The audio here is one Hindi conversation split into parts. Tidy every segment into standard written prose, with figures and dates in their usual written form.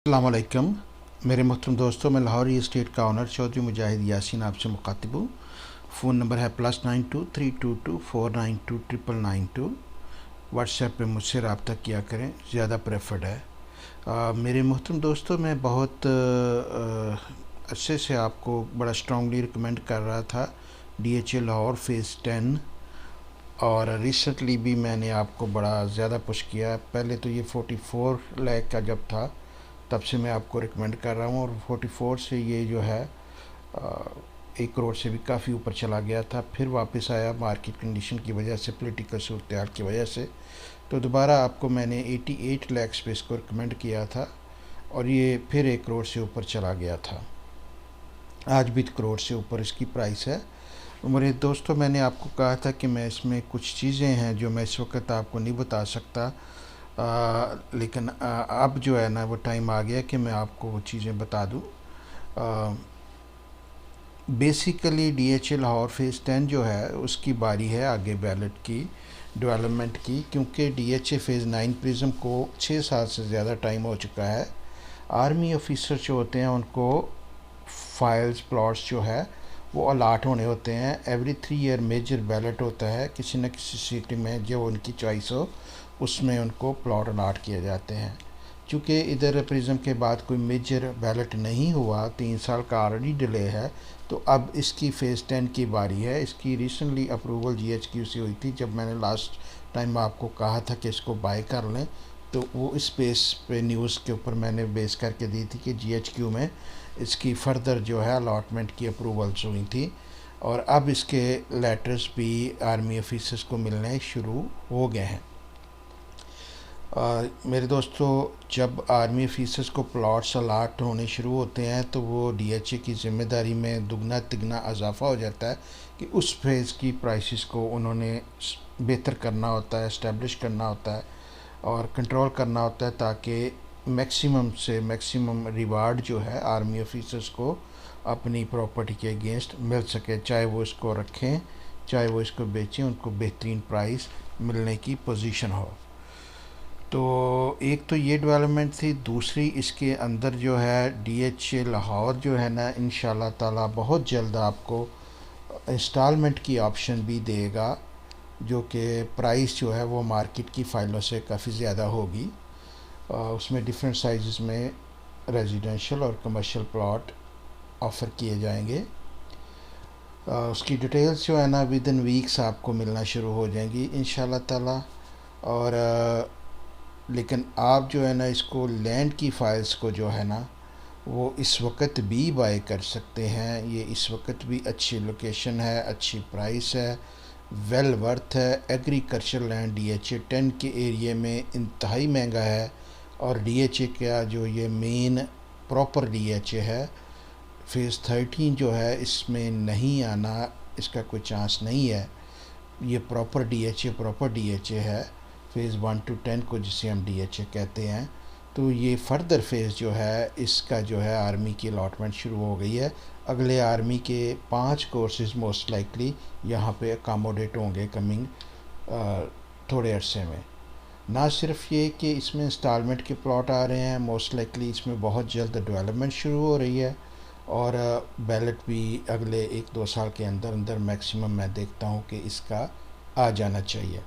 अस्सलाम वालेकुम मेरे मोहतरम दोस्तों, मैं लाहौर स्टेट का ऑनर चौधरी मुजाहिद यासीन आपसे मुखातिब हूँ। फ़ोन नंबर है +923224929992। व्हाट्सएप पे मुझसे रब्ता किया करें, ज़्यादा प्रेफर्ड है। मेरे मोहतरम दोस्तों, मैं बहुत अच्छे से आपको बड़ा स्ट्रांगली रिकमेंड कर रहा था DHA लाहौर फ़ेज़ 10, और रिसेंटली भी मैंने आपको बड़ा ज़्यादा पुश किया। पहले तो ये 44 लाख का जब था तब से मैं आपको रिकमेंड कर रहा हूँ, और 44 से ये जो है 1 करोड़ से भी काफ़ी ऊपर चला गया था, फिर वापस आया मार्केट कंडीशन की वजह से, पॉलिटिकल सूरत की वजह से। तो दोबारा आपको मैंने 88 लाख पे इसको रिकमेंड किया था, और ये फिर 1 करोड़ से ऊपर चला गया था। आज भी 1 करोड़ से ऊपर इसकी प्राइस है। मेरे दोस्तों, मैंने आपको कहा था कि मैं इसमें कुछ चीज़ें हैं जो मैं इस वक्त आपको नहीं बता सकता, लेकिन अब जो है ना वो टाइम आ गया कि मैं आपको वो चीज़ें बता दूं। बेसिकली DHA लाहौर फ़ेज़ 10 जो है उसकी बारी है आगे बैलेट की डेवलपमेंट की, क्योंकि DHA फ़ेज़ 9 प्रिज्म को 6 साल से ज़्यादा टाइम हो चुका है। आर्मी ऑफिसर जो होते हैं उनको फाइल्स प्लॉट्स जो है वो अलाट होने होते हैं। एवरी 3 ईयर मेजर बैलेट होता है, किसी न किसी सिटी में जो उनकी चॉइस हो उसमें उनको प्लॉट अलाट किए जाते हैं। चूँकि इधर प्रिज्म के बाद कोई मेजर बैलेट नहीं हुआ, 3 साल का ऑलरेडी डिले है, तो अब इसकी फ़ेज़ 10 की बारी है। इसकी रिसेंटली अप्रूवल GHQ से हुई थी। जब मैंने लास्ट टाइम आपको कहा था कि इसको बाय कर लें, तो वो इस बेस पे न्यूज़ के ऊपर मैंने बेस करके दी थी कि GHQ में इसकी फ़र्दर जो है अलॉटमेंट की अप्रूवल्स हुई थी, और अब इसके लेटर्स भी आर्मी ऑफिसर्स को मिलने शुरू हो गए हैं। मेरे दोस्तों, जब आर्मी ऑफिसर्स को प्लॉट्स अलाट होने शुरू होते हैं तो वो DHA की ज़िम्मेदारी में दुगना तिगना इजाफा हो जाता है कि उस फेज़ की प्राइसेस को उन्होंने बेहतर करना होता है, इस्टेब्लिश करना होता है और कंट्रोल करना होता है, ताकि मैक्सिमम से मैक्सिमम रिवार्ड जो है आर्मी ऑफिसर्स को अपनी प्रॉपर्टी के अगेंस्ट मिल सके। चाहे वो इसको रखें, चाहे वो इसको बेचें, उनको बेहतरीन प्राइस मिलने की पोजीशन हो। तो एक तो ये डेवलपमेंट थी। दूसरी, इसके अंदर जो है DHA लाहौर जो है ना, इंशाल्लाह ताला बहुत जल्द आपको इंस्टॉलमेंट की ऑप्शन भी देगा, जो कि प्राइस जो है वो मार्केट की फ़ाइलों से काफ़ी ज़्यादा होगी। उसमें डिफरेंट साइज़ में रेजिडेंशियल और कमर्शियल प्लॉट ऑफ़र किए जाएंगे। उसकी डिटेल्स जो है ना विद इन वीक्स आपको मिलना शुरू हो जाएंगी इंशाल्लाह ताला। और लेकिन आप जो है ना इसको लैंड की फ़ाइल्स को जो है ना वो इस वक्त भी बाय कर सकते हैं। ये इस वक्त भी अच्छी लोकेशन है, अच्छी प्राइस है, वेल वर्थ है। एग्रीकल्चर लैंड DHA 10 के एरिया में इंतहाई महंगा है, और DHA का जो ये मेन प्रॉपर DHA है, फ़ेज़ 13 जो है इसमें नहीं आना, इसका कोई चांस नहीं है। ये प्रॉपर DHA है, फ़ेज़ 1 to 10 को जिसे हम DHA कहते हैं। तो ये फर्दर फेज़ जो है इसका जो है आर्मी की अलॉटमेंट शुरू हो गई है। अगले आर्मी के 5 कोर्सेज़ मोस्ट लाइकली यहाँ पे अकामोडेट होंगे कमिंग थोड़े अरसे में। ना सिर्फ ये कि इसमें इंस्टॉलमेंट के प्लॉट आ रहे हैं, मोस्ट लाइकली इसमें बहुत जल्द डेवलपमेंट शुरू हो रही है, और बैलेट भी अगले 1-2 साल के अंदर अंदर मैक्सिमम मैं देखता हूँ कि इसका आ जाना चाहिए।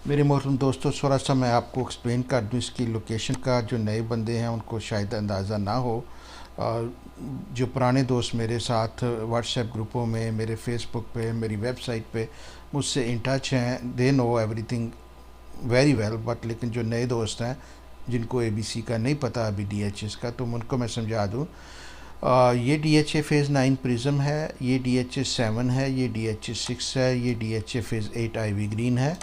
मेरे मोहतरम दोस्तों, थोड़ा सा मैं आपको एक्सप्लेन कर दूँ इसकी लोकेशन का। जो नए बंदे हैं उनको शायद अंदाज़ा ना हो, जो पुराने दोस्त मेरे साथ व्हाट्सएप ग्रुपों में, मेरे फेसबुक पे, मेरी वेबसाइट पे मुझसे इन टच हैं, they know everything very well. But लेकिन जो नए दोस्त हैं जिनको ABC का नहीं पता अभी DHA का, तो उनको मैं समझा दूँ। ये DHA फ़ेज़ 9 प्रिज्म है, ये DHA 7 है, ये DHA 6 है, ये DHA फ़ेज़ 8 आईवी ग्रीन है।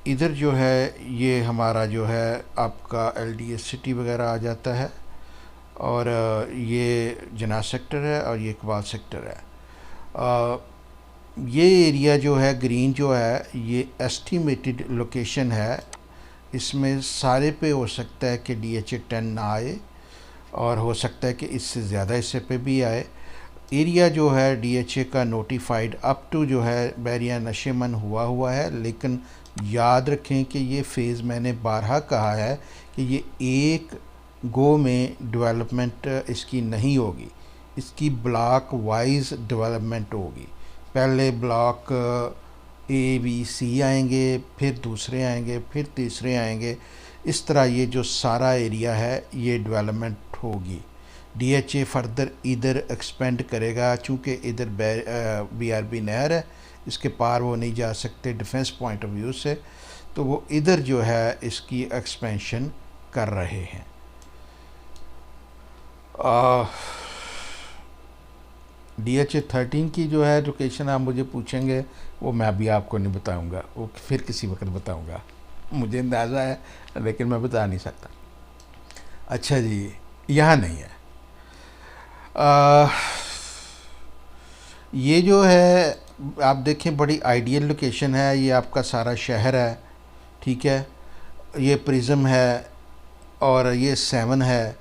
इधर जो है ये हमारा जो है आपका LDS सिटी वगैरह आ जाता है, और ये जना सेक्टर है, और ये इकबाल सेक्टर है। ये एरिया जो है ग्रीन जो है ये एस्टिमेटेड लोकेशन है। इसमें सारे पे हो सकता है कि DHA 10 ना आए, और हो सकता है कि इससे ज़्यादा हिस्से पे भी आए। एरिया जो है DHA का नोटिफाइड अप टू जो है बैरिया नशेमन हुआ है, लेकिन याद रखें कि ये फ़ेज़ मैंने बारहा कहा है कि ये एक गो में डेवलपमेंट इसकी नहीं होगी, इसकी ब्लॉक वाइज डेवलपमेंट होगी। पहले ब्लॉक ए बी सी आएंगे, फिर दूसरे आएंगे, फिर तीसरे आएंगे। इस तरह ये जो सारा एरिया है ये डेवलपमेंट होगी। डीएचए फर्दर इधर एक्सपेंड करेगा, चूँकि इधर बीआरबी नहर है, इसके पार वो नहीं जा सकते डिफेंस पॉइंट ऑफ व्यू से, तो वो इधर जो है इसकी एक्सपेंशन कर रहे हैं। DHA-13 की जो है लोकेशन आप मुझे पूछेंगे, वो मैं अभी आपको नहीं बताऊंगा, वो फिर किसी वक्त बताऊंगा। मुझे अंदाज़ा है लेकिन मैं बता नहीं सकता। अच्छा जी, यहाँ नहीं है। आ, ये जो है आप देखें बड़ी आइडियल लोकेशन है। ये आपका सारा शहर है, ठीक है। ये प्रिज्म है और ये 7 है।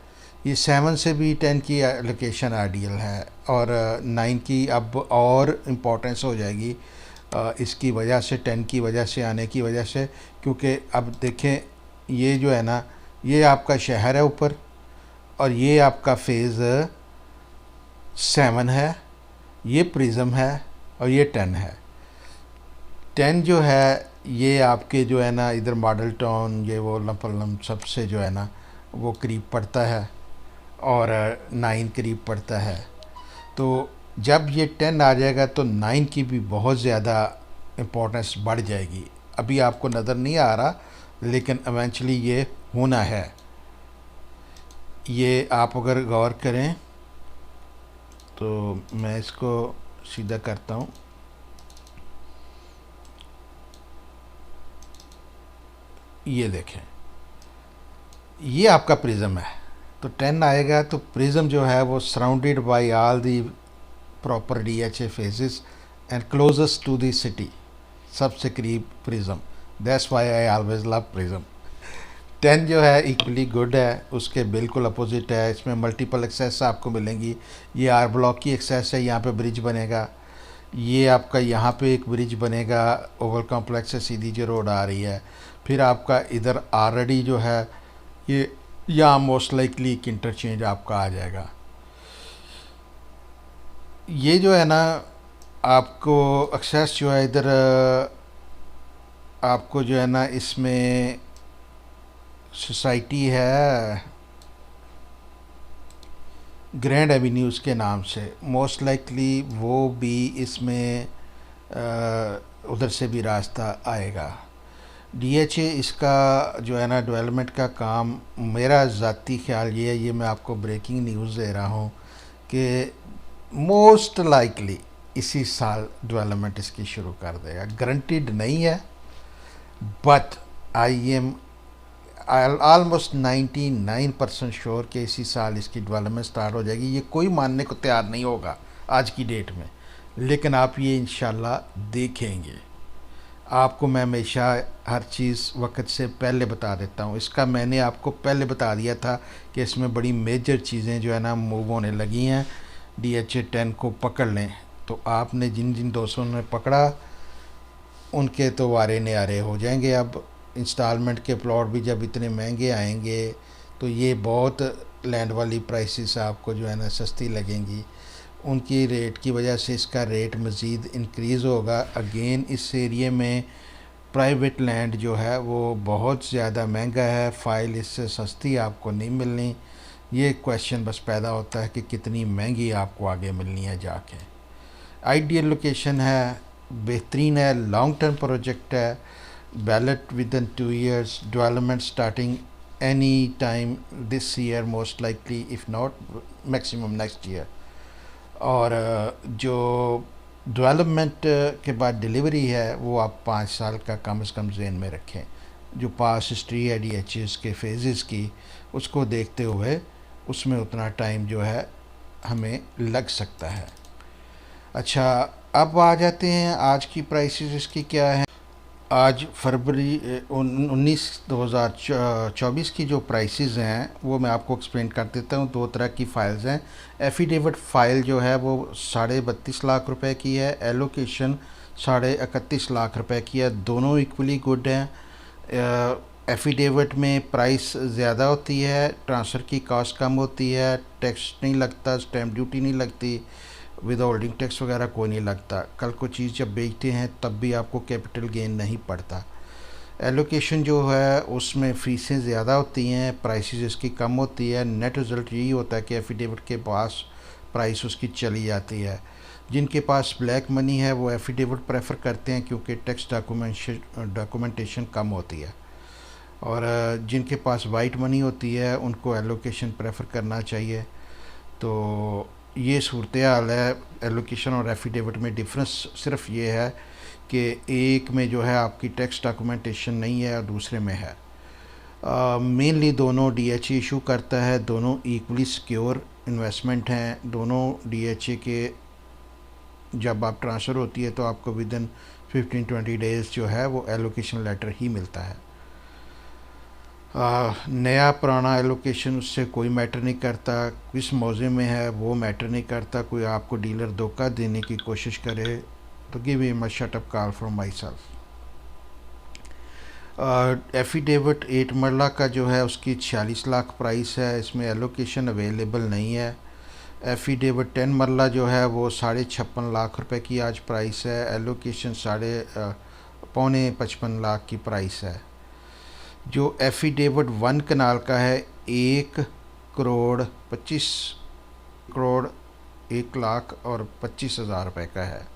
ये 7 से भी 10 की लोकेशन आइडियल है, और 9 की अब और इम्पोर्टेंस हो जाएगी इसकी वजह से, 10 की वजह से, आने की वजह से। क्योंकि अब देखें ये जो है ना, ये आपका शहर है ऊपर, और ये आपका फेज़ 7 है, ये प्रिज्म है, और ये 10 है। 10 जो है ये आपके जो है ना इधर मॉडल टाउन, ये वो लम्पलम सबसे जो है ना वो करीब पड़ता है, और 9 करीब पड़ता है। तो जब ये 10 आ जाएगा तो 9 की भी बहुत ज़्यादा इम्पोर्टेंस बढ़ जाएगी। अभी आपको नज़र नहीं आ रहा, लेकिन इवेंचुअली ये होना है। ये आप अगर गौर करें तो मैं इसको सीधा करता हूँ। ये देखें, ये आपका प्रिज्म है, तो 10 आएगा तो प्रिज्म जो है वो surrounded by all the proper DHA phases and closest to the city, सबसे करीब prism. That's why I always love prism. 10 जो है इक्वली गुड है, उसके बिल्कुल अपोजिट है। इसमें मल्टीपल एक्सेस आपको मिलेंगी। ये आर ब्लॉक की एक्सेस है, यहाँ पे ब्रिज बनेगा। ये आपका यहाँ पे एक ब्रिज बनेगा ओवल कॉम्प्लेक्स से सीधी जो रोड आ रही है। फिर आपका इधर ऑलरेडी जो है ये यहाँ मोस्ट लाइकली एक इंटरचेंज आपका आ जाएगा। ये जो है ना आपको एक्सेस जो है इधर आपको जो है ना इसमें सोसाइटी है ग्रैंड एवेन्यूज़ के नाम से, मोस्ट लाइकली वो भी इसमें उधर से भी रास्ता आएगा। DHA इसका जो है ना डेवलपमेंट का काम, मेरा ज़ाती ख्याल ये है, ये मैं आपको ब्रेकिंग न्यूज़ दे रहा हूँ कि मोस्ट लाइकली इसी साल डेवलपमेंट इसकी शुरू कर देगा। गारंटीड नहीं है, but I am almost 99% sure कि इसी साल इसकी डेवलपमेंट स्टार्ट हो जाएगी। ये कोई मानने को तैयार नहीं होगा आज की डेट में, लेकिन आप ये इंशाल्लाह देखेंगे। आपको मैं हमेशा हर चीज़ वक्त से पहले बता देता हूँ। इसका मैंने आपको पहले बता दिया था कि इसमें बड़ी मेजर चीज़ें जो है ना मूव होने लगी हैं। DHA-10 को पकड़ लें, तो आपने जिन जिन दोस्तों ने पकड़ा उनके तो वारे न्यारे हो जाएंगे। अब इंस्टॉलमेंट के प्लॉट भी जब इतने महंगे आएंगे तो ये बहुत लैंड वाली प्राइसेस आपको जो है ना सस्ती लगेंगी। उनकी रेट की वजह से इसका रेट मज़ीद इंक्रीज़ होगा। अगेन इस एरिए में प्राइवेट लैंड जो है वो बहुत ज़्यादा महंगा है, फ़ाइल इससे सस्ती आपको नहीं मिलनी। ये क्वेश्चन बस पैदा होता है कि कितनी महंगी आपको आगे मिलनी है जाके। आइडियल लोकेशन है, बेहतरीन है, लॉन्ग टर्म प्रोजेक्ट है। Ballot with in 2 years, development starting any time this year most likely, if not maximum next year. और जो डेवलपमेंट के बाद डिलीवरी है वो आप 5 साल का कम से कम ज़हन में रखें। जो पास हिस्ट्री है DHA के फेजेस की, उसको देखते हुए उसमें उतना टाइम जो है हमें लग सकता है। अच्छा, अब आ जाते हैं आज की प्राइसेस इसकी क्या है। आज फरवरी 19/2024 की जो प्राइसेस हैं वो मैं आपको एक्सप्लेन कर देता हूँ। 2 तरह की फ़ाइल्स हैं। एफिडेविट फ़ाइल जो है वो 32.5 लाख रुपए की है, एलोकेशन 31.5 लाख रुपए की है। दोनों इक्वली गुड हैं। एफिडेविट में प्राइस ज़्यादा होती है, ट्रांसफ़र की कॉस्ट कम होती है, टैक्स नहीं लगता, स्टैम्प ड्यूटी नहीं लगती, विद होल्डिंग टैक्स वगैरह कोई नहीं लगता। कल को चीज़ जब बेचते हैं तब भी आपको कैपिटल गेन नहीं पड़ता। एलोकेशन जो है उसमें फ़ीसें ज़्यादा होती हैं, प्राइसेस इसकी कम होती है। नेट रिज़ल्ट यही होता है कि एफिडेविट के पास प्राइस उसकी चली जाती है। जिनके पास ब्लैक मनी है वो एफिडेविट प्रेफर करते हैं क्योंकि टैक्स डॉक्यूमेंटेशन कम होती है, और जिनके पास वाइट मनी होती है उनको एलोकेशन प्रेफर करना चाहिए। तो ये सूरत हाल है। एलोकेशन और एफिडेविट में डिफरेंस सिर्फ ये है कि एक में जो है आपकी टैक्स डॉक्यूमेंटेशन नहीं है और दूसरे में है। मेनली दोनों डीएचए इशू करता है, दोनों इक्वली सिक्योर इन्वेस्टमेंट हैं। दोनों डीएचए के जब आप ट्रांसफ़र होती है तो आपको विद इन 15-20 डेज़ जो है वो एलोकेशन लेटर ही मिलता है। नया पुराना एलोकेशन उससे कोई मैटर नहीं करता, किस मौजे में है वो मैटर नहीं करता। कोई आपको डीलर धोखा देने की कोशिश करे तो give him a shut up call from my self. Affidavit 8 मरला का जो है उसकी 46 लाख प्राइस है, इसमें एलोकेशन अवेलेबल नहीं है। एफिडेविट 10 मरला जो है वो 56.5 लाख रुपए की आज प्राइस है, एलोकेशन 55.5 लाख की प्राइस है। जो एफिडेविट 1 कनाल का है 1 करोड़ 25 लाख और 25,000 रुपये का है।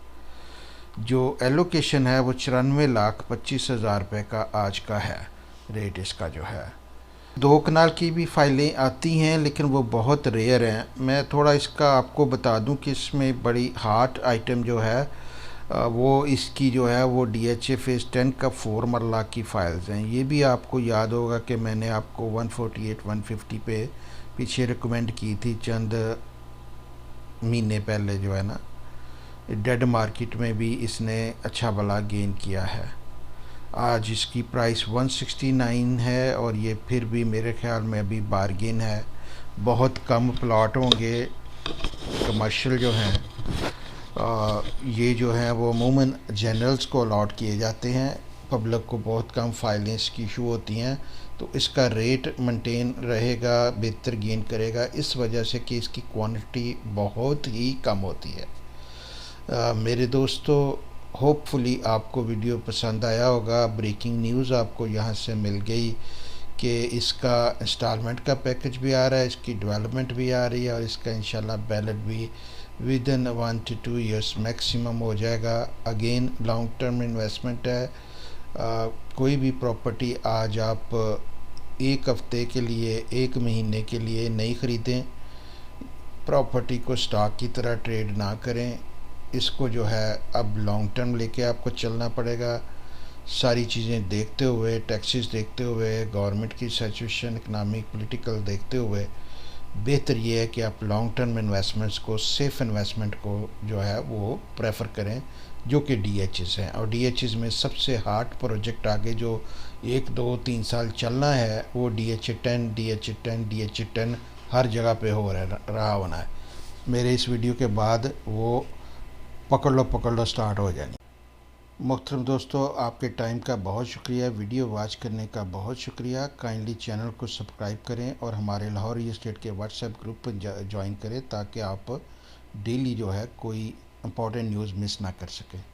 जो एलोकेशन है वो 94,25,000 रुपये का आज का है रेट इसका जो है। 2 कनाल की भी फाइलें आती हैं लेकिन वो बहुत रेयर हैं। मैं थोड़ा इसका आपको बता दूं कि इसमें बड़ी हार्ट आइटम जो है वो इसकी जो है वो DHA फेज़ 10 का 4 मरला की फ़ाइल्स हैं। ये भी आपको याद होगा कि मैंने आपको 148-150 पे पीछे रिकमेंड की थी चंद महीने पहले जो है ना। डेड मार्केट में भी इसने अच्छा भला गेन किया है। आज इसकी प्राइस 169 है और ये फिर भी मेरे ख्याल में अभी बारगेन है। बहुत कम प्लॉट होंगे कमर्शियल जो हैं, ये जो है वो अमूमन जनरल्स को अलॉट किए जाते हैं। पब्लिक को बहुत कम फाइलें की इशू होती हैं, तो इसका रेट मेंटेन रहेगा, बेहतर गेन करेगा इस वजह से कि इसकी क्वांटिटी बहुत ही कम होती है। मेरे दोस्तों, होपफुली आपको वीडियो पसंद आया होगा। ब्रेकिंग न्यूज़ आपको यहाँ से मिल गई कि इसका इंस्टॉलमेंट का पैकेज भी आ रहा है, इसकी डेवलपमेंट भी आ रही है और इसका इंशाल्लाह बैलेट भी with in 1 to 2 years maximum हो जाएगा। अगेन लॉन्ग टर्म इन्वेस्टमेंट है। कोई भी प्रॉपर्टी आज आप एक हफ्ते के लिए, एक महीने के लिए नहीं ख़रीदें। प्रॉपर्टी को स्टॉक की तरह ट्रेड ना करें। इसको जो है अब लॉन्ग टर्म लेके आपको चलना पड़ेगा, सारी चीज़ें देखते हुए, टैक्सेस देखते हुए, गवर्नमेंट की सिचुएशन, इकनॉमिक पॉलिटिकल देखते हुए बेहतर ये है कि आप लॉन्ग टर्म इन्वेस्टमेंट्स को, सेफ़ इन्वेस्टमेंट को जो है वो प्रेफर करें, जो कि DHs हैं। और DHs में सबसे हार्ड प्रोजेक्ट आगे जो 1-2-3 साल चलना है वो DHA10, DHA10, DHA10 हर जगह पे हो रहा होना है। मेरे इस वीडियो के बाद वो पकड़ लो स्टार्ट हो जानी। मोहतरम दोस्तों, आपके टाइम का बहुत शुक्रिया, वीडियो वॉच करने का बहुत शुक्रिया। काइंडली चैनल को सब्सक्राइब करें और हमारे लाहौर रियल एस्टेट के व्हाट्सएप ग्रुप पर ज्वाइन करें ताकि आप डेली जो है कोई इम्पोर्टेंट न्यूज़ मिस ना कर सकें।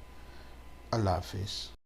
अल्लाह हाफिज़।